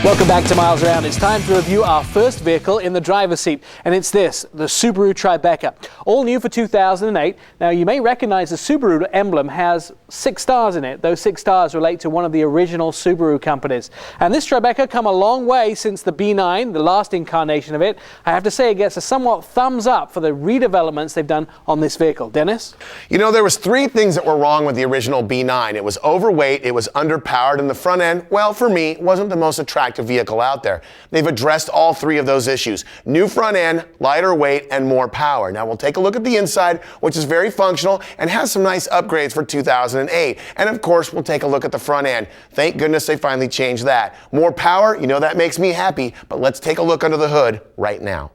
Welcome back to Miles Around. It's time to review our first vehicle in the driver's seat, and it's this, the Subaru Tribeca. All new for 2008. Now, you may recognize the Subaru emblem has 6 stars in it. Those 6 stars relate to one of the original Subaru companies. And this Tribeca come a long way since the B9, the last incarnation of it. I have to say it gets a somewhat thumbs up for the redevelopments they've done on this vehicle. Dennis? You know, there was 3 things that were wrong with the original B9. It was overweight, it was underpowered, and the front end, well, for me, wasn't the most attractive vehicle out there. They've addressed all 3 of those issues. New front end, lighter weight, and more power. Now we'll take a look at the inside, which is very functional and has some nice upgrades for 2008. And of course, we'll take a look at the front end. Thank goodness they finally changed that. More power, you know, that makes me happy, but let's take a look under the hood right now.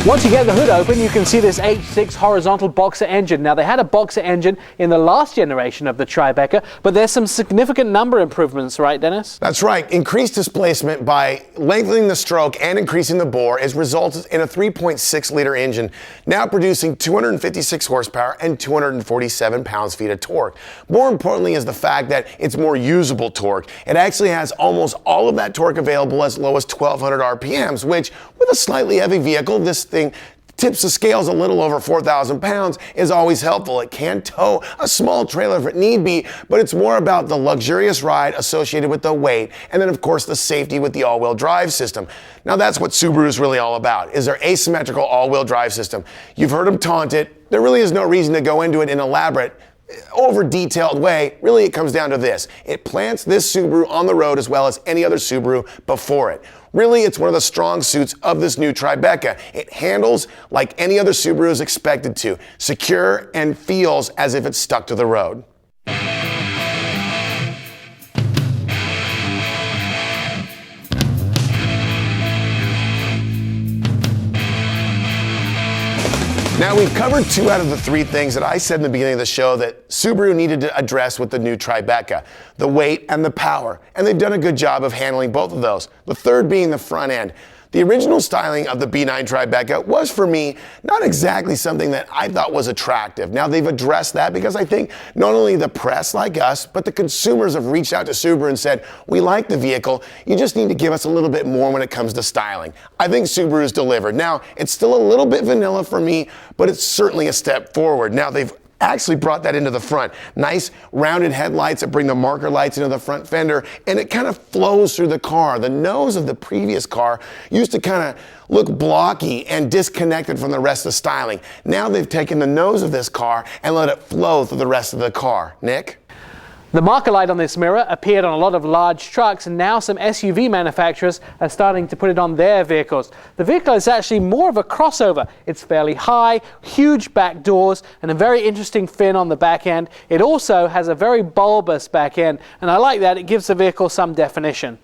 Once you get the hood open, you can see this H6 horizontal boxer engine. Now, they had a boxer engine in the last generation of the Tribeca, but there's some significant number improvements, right, Dennis? That's right. Increased displacement by lengthening the stroke and increasing the bore has resulted in a 3.6-liter engine, now producing 256 horsepower and 247 pounds-feet of torque. More importantly is the fact that it's more usable torque. It actually has almost all of that torque available as low as 1,200 RPMs, which, with a slightly heavy vehicle, this thing tips the scales a little over 4,000 pounds, is always helpful. It can tow a small trailer if it need be, but it's more about the luxurious ride associated with the weight, and then of course the safety with the all-wheel drive system. Now that's what Subaru is really all about, is their asymmetrical all-wheel drive system. You've heard them taunt it. There really is no reason to go into it in an elaborate, over-detailed way. Really, it comes down to this. It plants this Subaru on the road as well as any other Subaru before it. Really, it's one of the strong suits of this new Tribeca. It handles like any other Subaru is expected to, secure and feels as if it's stuck to the road. Now, we've covered 2 out of the 3 things that I said in the beginning of the show that Subaru needed to address with the new Tribeca, the weight and the power, and they've done a good job of handling both of those. The third being the front end. The original styling of the B9 Tribeca was, for me, not exactly something that I thought was attractive. Now, they've addressed that because I think not only the press like us, but the consumers have reached out to Subaru and said, we like the vehicle, you just need to give us a little bit more when it comes to styling. I think Subaru's delivered. Now, it's still a little bit vanilla for me, but it's certainly a step forward. Now, they've actually brought that into the front. Nice rounded headlights that bring the marker lights into the front fender, and it kind of flows through the car. The nose of the previous car used to kind of look blocky and disconnected from the rest of the styling. Now they've taken the nose of this car and let it flow through the rest of the car. Nick? The marker light on this mirror appeared on a lot of large trucks, and now some SUV manufacturers are starting to put it on their vehicles. The vehicle is actually more of a crossover. It's fairly high, huge back doors, and a very interesting fin on the back end. It also has a very bulbous back end, and I like that. It gives the vehicle some definition.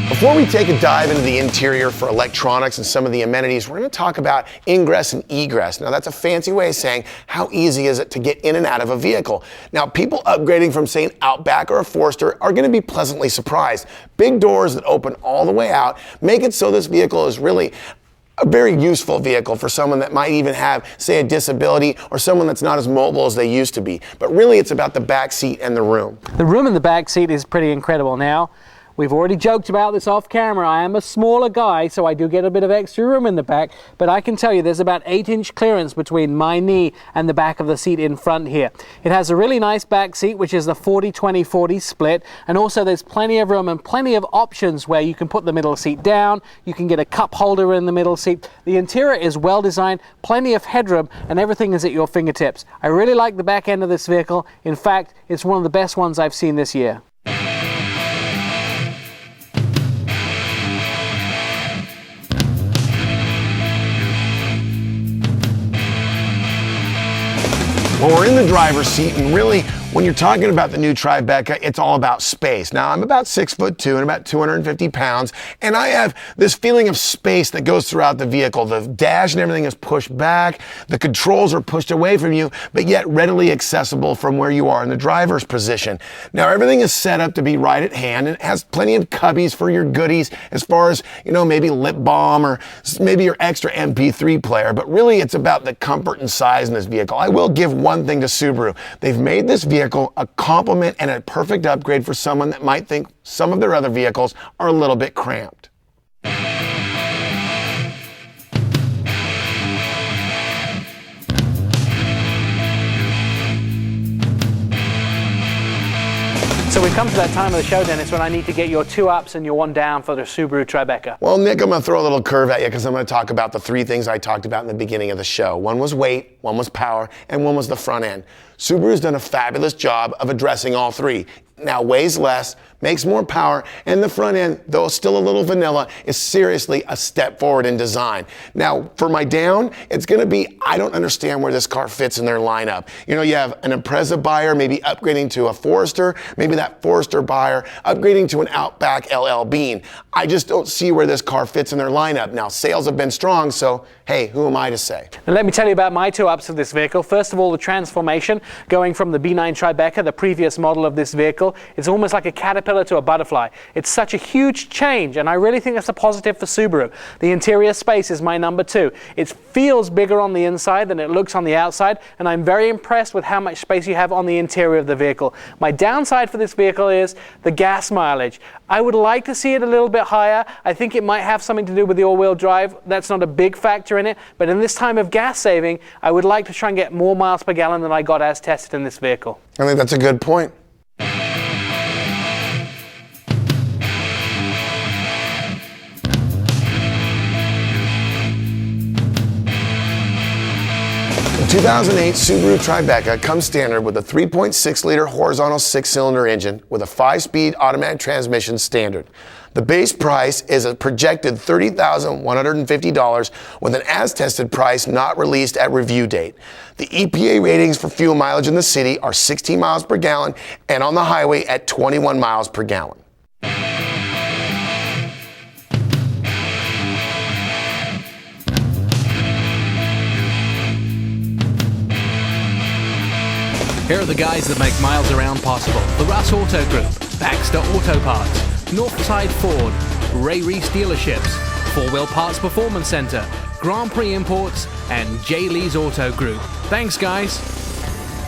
Before we take a dive into the interior for electronics and some of the amenities, we're going to talk about ingress and egress. Now, that's a fancy way of saying how easy is it to get in and out of a vehicle. Now, people upgrading from, say, an Outback or a Forester are going to be pleasantly surprised. Big doors that open all the way out make it so this vehicle is really a very useful vehicle for someone that might even have, say, a disability or someone that's not as mobile as they used to be. But really, it's about the back seat and the room. The room in the back seat is pretty incredible. Now, we've already joked about this off camera. I am a smaller guy, so I do get a bit of extra room in the back, but I can tell you there's about 8-inch clearance between my knee and the back of the seat in front here. It has a really nice back seat, which is the 40-20-40 split, and also there's plenty of room and plenty of options where you can put the middle seat down, you can get a cup holder in the middle seat. The interior is well designed, plenty of headroom, and everything is at your fingertips. I really like the back end of this vehicle. In fact, it's one of the best ones I've seen this year. Well, we're in the driver's seat, and really When you're talking about the new Tribeca, it's all about space. Now, I'm about 6'2" and about 250 pounds, and I have this feeling of space that goes throughout the vehicle. The dash and everything is pushed back, the controls are pushed away from you, but yet readily accessible from where you are in the driver's position. Now, everything is set up to be right at hand, and it has plenty of cubbies for your goodies as far as, maybe lip balm or maybe your extra MP3 player, but really it's about the comfort and size in this vehicle. I will give one thing to Subaru. They've made this vehicle a compliment and a perfect upgrade for someone that might think some of their other vehicles are a little bit cramped. So we've come to that time of the show, Dennis, when I need to get your 2 ups and your 1 down for the Subaru Tribeca. Well, Nick, I'm going to throw a little curve at you because I'm going to talk about the 3 things I talked about in the beginning of the show. One was weight, one was power, and one was the front end. Subaru's done a fabulous job of addressing all 3. Now weighs less, makes more power, and the front end, though still a little vanilla, is seriously a step forward in design. Now, for my down, it's going to be, I don't understand where this car fits in their lineup. You have an Impreza buyer maybe upgrading to a Forester, maybe that Forester buyer upgrading to an Outback LL Bean. I just don't see where this car fits in their lineup. Now, sales have been strong, so hey, who am I to say? Now, let me tell you about my 2 ups of this vehicle. First of all, the transformation, going from the B9 Tribeca, the previous model of this vehicle. It's almost like a caterpillar to a butterfly. It's such a huge change, and I really think that's a positive for Subaru. The interior space is my number 2. It feels bigger on the inside than it looks on the outside, and I'm very impressed with how much space you have on the interior of the vehicle. My downside for this vehicle is the gas mileage. I would like to see it a little bit higher. I think it might have something to do with the all-wheel drive. That's not a big factor in it, but in this time of gas saving, I would like to try and get more miles per gallon than I got as tested in this vehicle. I think that's a good point. The 2008 Subaru Tribeca comes standard with a 3.6-liter horizontal 6-cylinder engine with a 5-speed automatic transmission standard. The base price is a projected $30,150 with an as-tested price not released at review date. The EPA ratings for fuel mileage in the city are 16 miles per gallon and on the highway at 21 miles per gallon. Here are the guys that make miles around possible. The Russ Auto Group, Baxter Auto Parts, Northside Ford, Ray Reese Dealerships, 4 Wheel Parts Performance Center, Grand Prix Imports, and J. Lee's Auto Group. Thanks, guys.